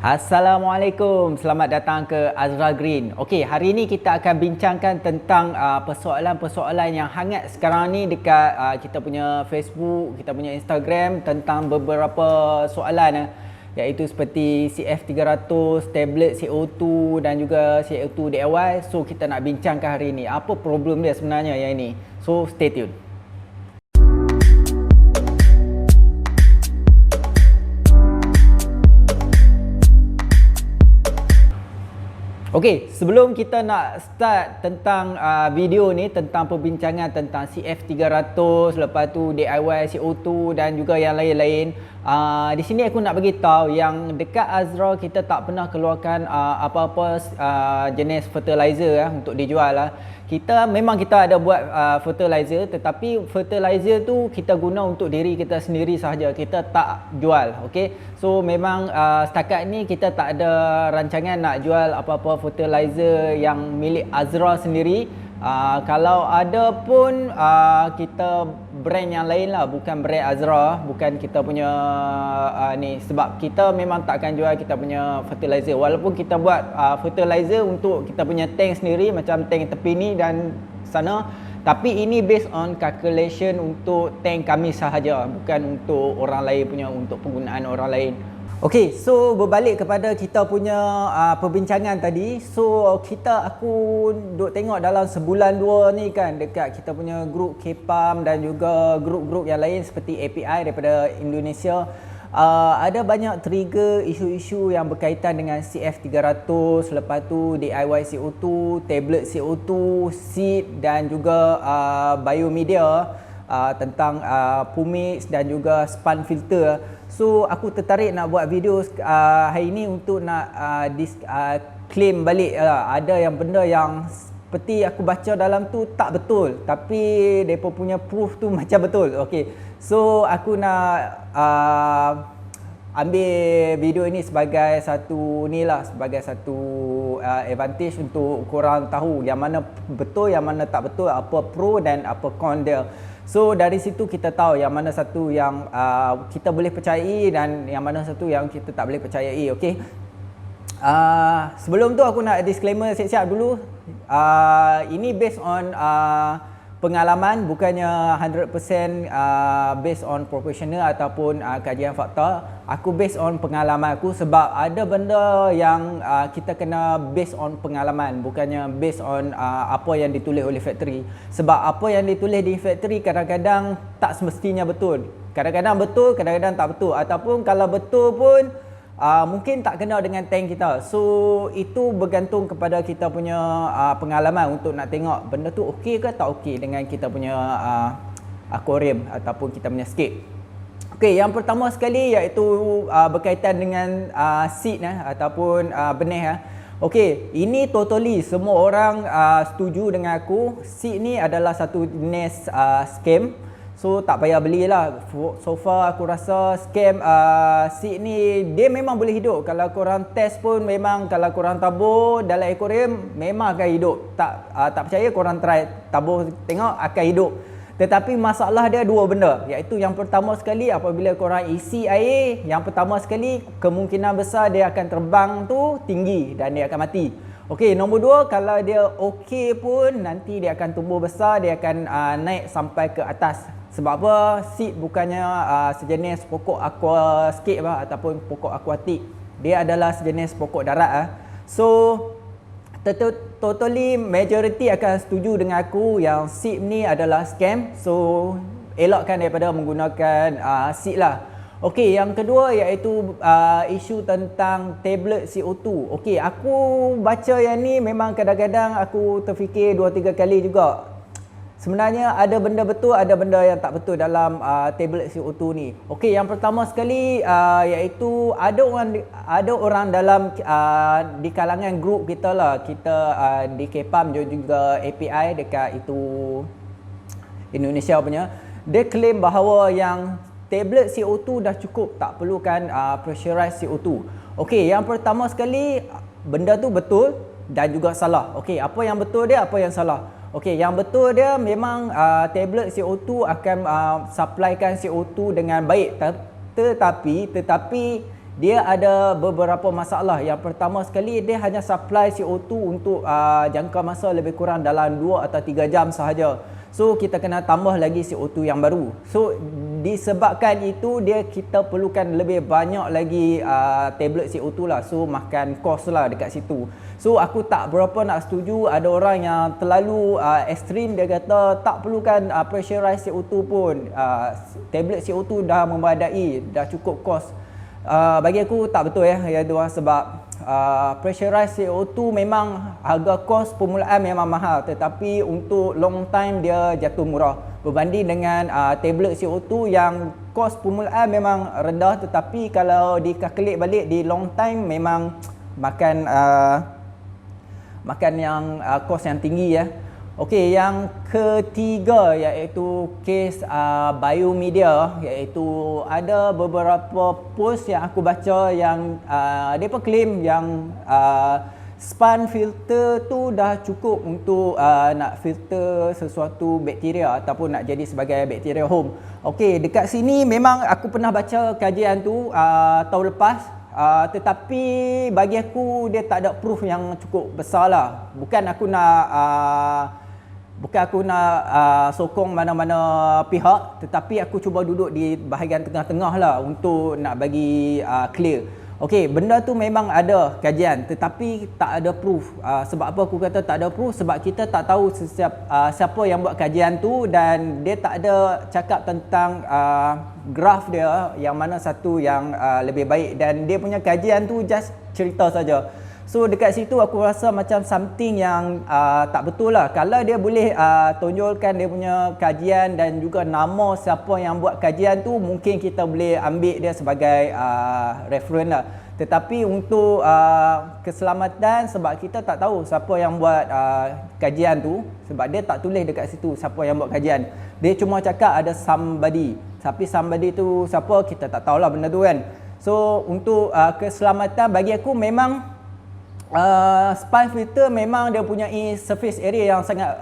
Assalamualaikum, selamat datang ke Azra Green. Okey, hari ini kita akan bincangkan tentang persoalan-persoalan yang hangat sekarang ni dekat kita punya Facebook, kita punya Instagram, tentang beberapa soalan iaitu seperti CF300, tablet CO2 dan juga CO2 DIY. So kita nak bincangkan hari ini apa problem dia sebenarnya yang ini. So stay tune. Okey, sebelum kita nak start tentang video ni, tentang perbincangan tentang CF300, lepas tu DIY CO2 dan juga yang lain-lain, di sini aku nak bagi tahu yang dekat Azra kita tak pernah keluarkan apa-apa jenis fertilizer untuk dijual. Kita ada buat fertilizer, tetapi fertilizer tu kita guna untuk diri kita sendiri sahaja, kita tak jual. Okey, so memang setakat ni kita tak ada rancangan nak jual apa-apa fertilizer yang milik Azra sendiri. Kalau ada pun kita brand yang lain lah, bukan brand Azra, bukan kita punya ni, sebab kita memang tak akan jual kita punya fertilizer. Walaupun kita buat fertilizer untuk kita punya tank sendiri, macam tank tepi ni dan sana, tapi ini based on calculation untuk tank kami sahaja, bukan untuk orang lain punya, untuk penggunaan orang lain. Okey, so berbalik kepada kita punya perbincangan tadi. So aku duk tengok dalam sebulan dua ni kan, dekat kita punya grup KPAM dan juga grup-grup yang lain seperti API daripada Indonesia, ada banyak trigger isu-isu yang berkaitan dengan CF300, lepas tu DIY CO2, tablet CO2, seed dan juga biomedia, tentang pumix dan juga spun filter. So aku tertarik nak buat video hari ini untuk nak claim balik ada yang benda yang seperti aku baca dalam tu tak betul, tapi mereka punya proof tu macam betul. Okey, so aku nak ambil video ini sebagai satu sebagai satu advantage untuk korang tahu yang mana betul, yang mana tak betul, apa pro dan apa con dia. So dari situ kita tahu yang mana satu yang kita boleh percayai dan yang mana satu yang kita tak boleh percayai. Okey, sebelum tu aku nak disclaimer siap-siap dulu. Ini based on pengalaman, bukannya 100% based on professional ataupun kajian fakta. Aku based on pengalaman aku, sebab ada benda yang kita kena based on pengalaman, bukannya based on apa yang ditulis oleh factory. Sebab apa yang ditulis di factory kadang-kadang tak semestinya betul. Kadang-kadang betul, kadang-kadang tak betul. Ataupun kalau betul pun mungkin tak kena dengan tank kita. So itu bergantung kepada kita punya pengalaman untuk nak tengok benda tu okey ke tak okey dengan kita punya aquarium ataupun kita punya scape. Okey, yang pertama sekali iaitu berkaitan dengan seed ataupun benih. Okey, ini totally semua orang setuju dengan aku. Seed ni adalah satu jenis scam. So tak payah belilah. So far aku rasa scam seed ni dia memang boleh hidup. Kalau korang test pun memang, kalau korang tabur dalam aquarium memang akan hidup. Tak percaya korang try tabur tengok akan hidup. Tetapi masalah dia dua benda, iaitu yang pertama sekali apabila korang isi air, yang pertama sekali kemungkinan besar dia akan terbang tu tinggi dan dia akan mati. Okey, nombor dua, kalau dia okey pun nanti dia akan tumbuh besar, dia akan naik sampai ke atas. Sebab apa? Seed bukannya sejenis pokok aquascape ataupun pokok akuatik. Dia adalah sejenis pokok darat. So totally majority akan setuju dengan aku yang seed ni adalah scam. So elakkan daripada menggunakan seed lah. Okey, yang kedua iaitu isu tentang tablet CO2. Okey, aku baca yang ni memang kadang-kadang aku terfikir 2-3 kali juga. Sebenarnya ada benda betul, ada benda yang tak betul dalam tablet CO2 ni. Okey, yang pertama sekali iaitu ada orang dalam di kalangan grup kita lah, kita di KPAM juga API dekat itu Indonesia punya, dia claim bahawa yang tablet CO2 dah cukup, tak perlukan pressurized CO2. Okey, yang pertama sekali benda tu betul dan juga salah. Okey, apa yang betul dia, apa yang salah? Okey, yang betul dia memang tablet CO2 akan supplykan CO2 dengan baik, tetapi dia ada beberapa masalah. Yang pertama sekali, dia hanya supply CO2 untuk jangka masa lebih kurang dalam 2 atau 3 jam sahaja. So kita kena tambah lagi CO2 yang baru. So disebabkan itu, kita perlukan lebih banyak lagi tablet CO2 lah. So makan kos lah dekat situ. So aku tak berapa nak setuju. Ada orang yang terlalu ekstrim, dia kata tak perlukan pressurized CO2 pun. Tablet CO2 dah memadai, dah cukup kos. Bagi aku tak betul ya, sebab pressurized CO2 memang harga kos permulaan memang mahal, tetapi untuk long time dia jatuh murah berbanding dengan tablet CO2 yang kos permulaan memang rendah, tetapi kalau dikalkulate balik di long time memang makan yang kos yang tinggi ya. Okey, yang ketiga iaitu kes biomedia, iaitu ada beberapa post yang aku baca yang mereka claim yang span filter tu dah cukup untuk nak filter sesuatu bakteria ataupun nak jadi sebagai bakteria home. Okey, dekat sini memang aku pernah baca kajian tu tahun lepas. Tetapi bagi aku dia tak ada proof yang cukup besar lah. Bukan aku nak sokong mana-mana pihak, tetapi aku cuba duduk di bahagian tengah-tengah lah untuk nak bagi clear. Okey, benda tu memang ada kajian, tetapi tak ada proof. Sebab apa aku kata tak ada proof? Sebab kita tak tahu siapa yang buat kajian tu, dan dia tak ada cakap tentang graf dia yang mana satu yang lebih baik, dan dia punya kajian tu just cerita saja. So dekat situ aku rasa macam something yang tak betul lah. Kalau dia boleh tonjolkan dia punya kajian dan juga nama siapa yang buat kajian tu, mungkin kita boleh ambil dia sebagai reference lah. Tetapi untuk keselamatan, sebab kita tak tahu siapa yang buat kajian tu, sebab dia tak tulis dekat situ siapa yang buat kajian. Dia cuma cakap ada somebody. Tapi somebody tu siapa, kita tak tahulah benda tu kan. So untuk keselamatan bagi aku memang span filter memang dia punya surface area yang sangat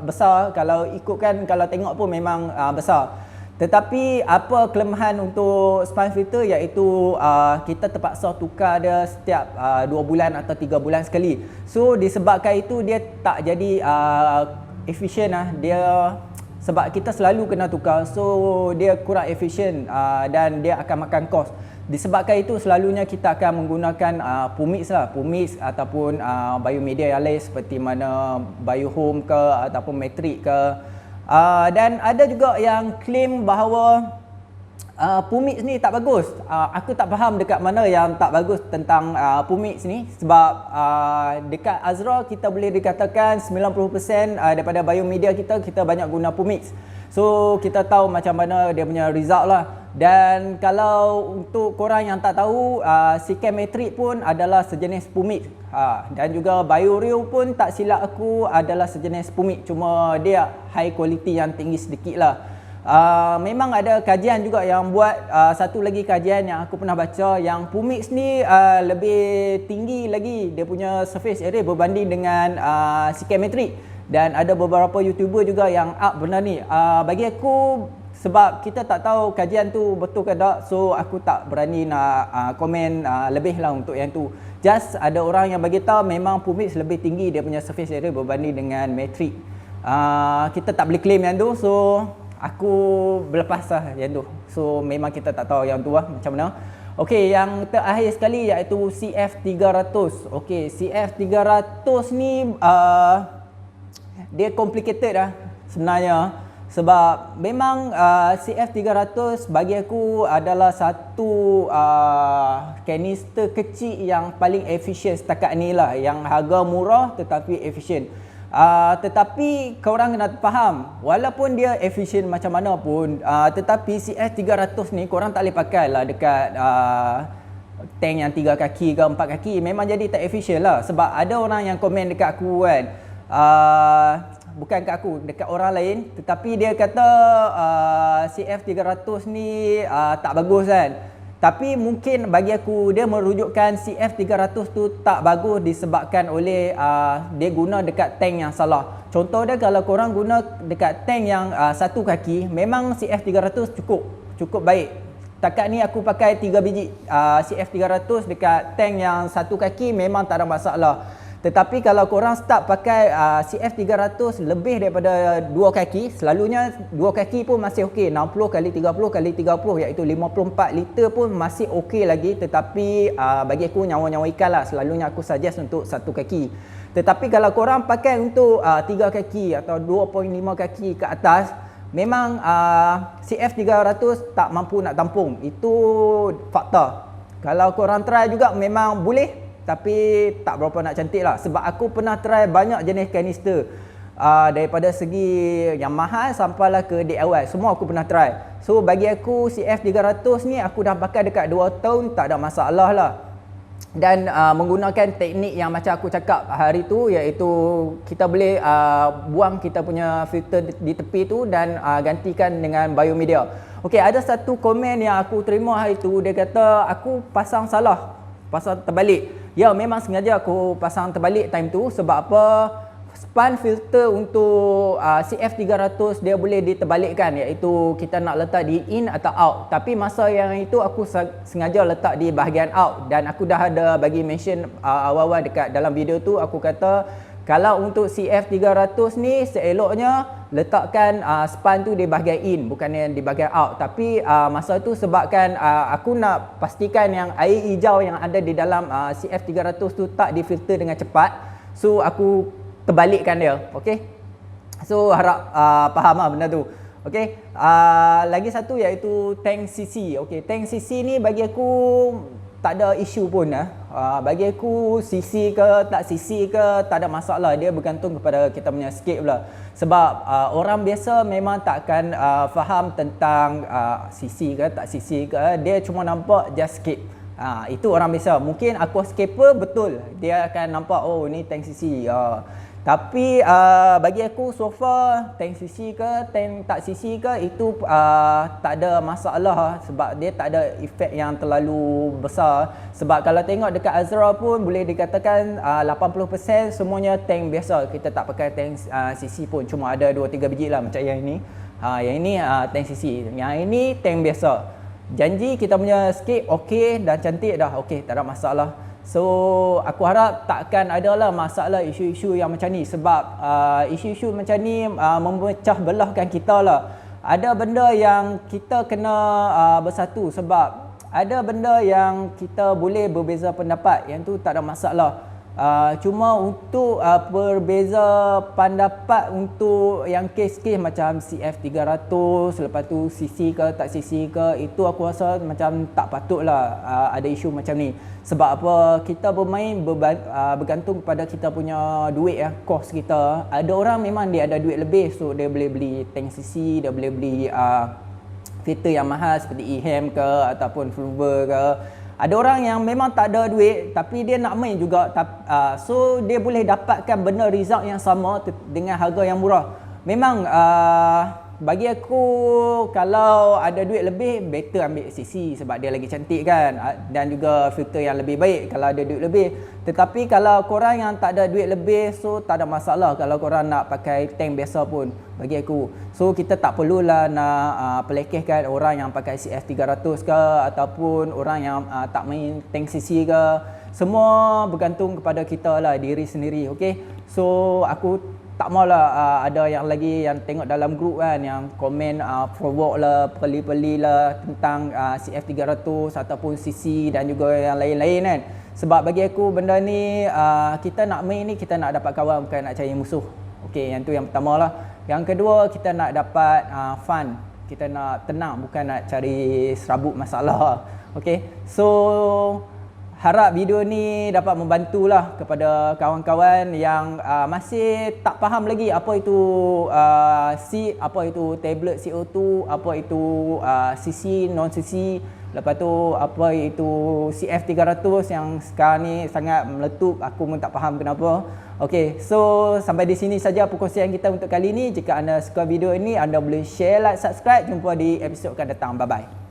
besar. Kalau ikutkan, kalau tengok pun memang besar. Tetapi apa kelemahan untuk span filter, iaitu kita terpaksa tukar dia setiap 2 bulan atau 3 bulan sekali. So disebabkan itu dia tak jadi efisien lah. Dia sebab kita selalu kena tukar, so dia kurang efisien dan dia akan makan kos. Disebabkan itu selalunya kita akan menggunakan Pumix lah, Pumix ataupun biomedia yang lain seperti mana Biohome ke ataupun Matrix ke. Dan ada juga yang claim bahawa Pumix ni tak bagus. Aku tak faham dekat mana yang tak bagus tentang Pumix ni, sebab dekat Azra kita boleh dikatakan 90% daripada biomedia kita banyak guna Pumix. So kita tahu macam mana dia punya result lah. Dan kalau untuk korang yang tak tahu, Sikam Matrix pun adalah sejenis Pumix. Dan juga BioRio pun tak silap aku adalah sejenis Pumix, cuma dia high quality yang tinggi sedikit lah. Memang ada kajian juga yang buat satu lagi kajian yang aku pernah baca, yang Pumix ni lebih tinggi lagi dia punya surface area berbanding dengan Sikam Matrix. Dan ada beberapa YouTuber juga yang up benda ni. Bagi aku, sebab kita tak tahu kajian tu betul ke tak, so aku tak berani nak komen lebih lah untuk yang tu. Just ada orang yang bagi tahu memang Pumix lebih tinggi dia punya surface area berbanding dengan Matrix. Kita tak boleh claim yang tu, so aku berlepas lah yang tu. So memang kita tak tahu yang tu lah macam mana. Okey, yang terakhir sekali iaitu CF300. Okey, CF300 ni dia complicated lah sebenarnya, sebab memang CF300 bagi aku adalah satu kanister kecil yang paling efisien setakat ni lah, yang harga murah tetapi efisien. Tetapi korang kena faham, walaupun dia efisien macam mana pun, tetapi CF300 ni korang tak boleh pakai lah dekat tank yang 3 kaki ke 4 kaki. Memang jadi tak efisien lah. Sebab ada orang yang komen dekat aku kan, bukan kat aku, dekat orang lain, tetapi dia kata CF300 ni tak bagus kan. Tapi mungkin bagi aku dia merujukkan CF300 tu tak bagus disebabkan oleh dia guna dekat tank yang salah. Contoh dia, kalau korang guna dekat tank yang 1 kaki, memang CF300 cukup baik. setakat ni aku pakai 3 biji CF300 dekat tank yang satu kaki memang tak ada masalah. Tetapi kalau korang start pakai CF300 lebih daripada 2 kaki, selalunya 2 kaki pun masih okey, 60 kali 30 kali 30 iaitu 54 liter pun masih okey lagi. Tetapi bagi aku nyawa-nyawa ikan lah, selalunya aku suggest untuk 1 kaki. Tetapi kalau korang pakai untuk 3 kaki atau 2.5 kaki ke atas, memang CF300 tak mampu nak tampung. Itu fakta. Kalau korang try juga memang boleh, tapi tak berapa nak cantik lah. Sebab aku pernah try banyak jenis kanister, daripada segi yang mahal sampailah ke DIY, semua aku pernah try. So bagi aku CF300 ni aku dah pakai dekat 2 tahun, tak ada masalah lah. Dan menggunakan teknik yang macam aku cakap hari tu, iaitu kita boleh buang kita punya filter di tepi tu dan gantikan dengan biomedia. Okey, ada satu komen yang aku terima hari tu, dia kata aku pasang salah, pasang terbalik. Ya, memang sengaja aku pasang terbalik time tu. Sebab apa? Span filter untuk CF300 dia boleh diterbalikkan, iaitu kita nak letak di in atau out. Tapi masa yang itu aku sengaja letak di bahagian out. Dan aku dah ada bagi mention awal-awal dekat dalam video tu, aku kata kalau untuk CF300 ni seeloknya letakkan span tu di bahagian in, bukannya di bahagian out. Tapi masa tu sebabkan aku nak pastikan yang air hijau yang ada di dalam CF300 tu tak difilter dengan cepat, so aku terbalikkan dia. Okey, so harap faham lah benda tu. Okey, lagi satu iaitu tank CC. Okey, tank CC ni bagi aku tak ada isu pun. Bagi aku CC ke tak CC ke tak ada masalah, dia bergantung kepada kita punya scape lah. Sebab orang biasa memang tak akan faham tentang CC ke tak CC ke, dia cuma nampak just scape. Itu orang biasa. Mungkin aquascaper betul, dia akan nampak oh ni tank CC. Tapi bagi aku so far tank CC ke tank tak CC ke itu tak ada masalah, sebab dia tak ada efek yang terlalu besar. Sebab kalau tengok dekat Azra pun boleh dikatakan 80% semuanya tank biasa. Kita tak pakai tank CC pun, cuma ada 2-3 biji lah macam yang ini. Yang ini tank CC, yang ini tank biasa. Janji kita punya scape okey dan cantik dah, okey, tak ada masalah. So aku harap takkan ada lah masalah isu-isu yang macam ni. Sebab isu-isu macam ni memecah belahkan kita lah. Ada benda yang kita kena bersatu. Sebab ada benda yang kita boleh berbeza pendapat, yang tu tak ada masalah. Cuma untuk berbeza pendapat untuk yang kes-kes macam CF300, lepas tu CC ke tak CC ke, itu aku rasa macam tak patut lah ada isu macam ni. Sebab apa? Kita bermain bergantung kepada kita punya duit ya, kos kita. Ada orang memang dia ada duit lebih, so dia boleh beli tank CC, dia boleh beli filter yang mahal seperti EHAM ke ataupun Fluver ke. Ada orang yang memang tak ada duit tapi dia nak main juga, so dia boleh dapatkan benda result yang sama dengan harga yang murah. Memang bagi aku kalau ada duit lebih, better ambil CC sebab dia lagi cantik kan, dan juga filter yang lebih baik kalau ada duit lebih. Tetapi kalau korang yang tak ada duit lebih, so tak ada masalah kalau korang nak pakai tank biasa pun bagi aku. So kita tak perlulah nak pelekehkan orang yang pakai CF300 ke ataupun orang yang tak main tank CC ke. Semua bergantung kepada kita lah, diri sendiri. Okay, so aku tak maulah ada yang lagi yang tengok dalam grup kan yang komen provoke lah, peli-peli lah tentang CF300 ataupun CC dan juga yang lain-lain kan. Sebab bagi aku benda ni kita nak main ni, kita nak dapat kawan, bukan nak cari musuh. Okey, yang tu yang pertama lah. Yang kedua, kita nak dapat fun, kita nak tenang, bukan nak cari serabut masalah. Okey, so harap video ni dapat membantulah kepada kawan-kawan yang masih tak faham lagi apa itu SEED, apa itu tablet CO2, apa itu CC, non-CC, lepas tu apa itu CF300 yang sekarang ni sangat meletup, aku pun tak faham kenapa. Okey, so sampai di sini saja perkongsian kita untuk kali ini. Jika anda suka video ini, anda boleh share, like, subscribe. Jumpa di episod akan datang. Bye-bye.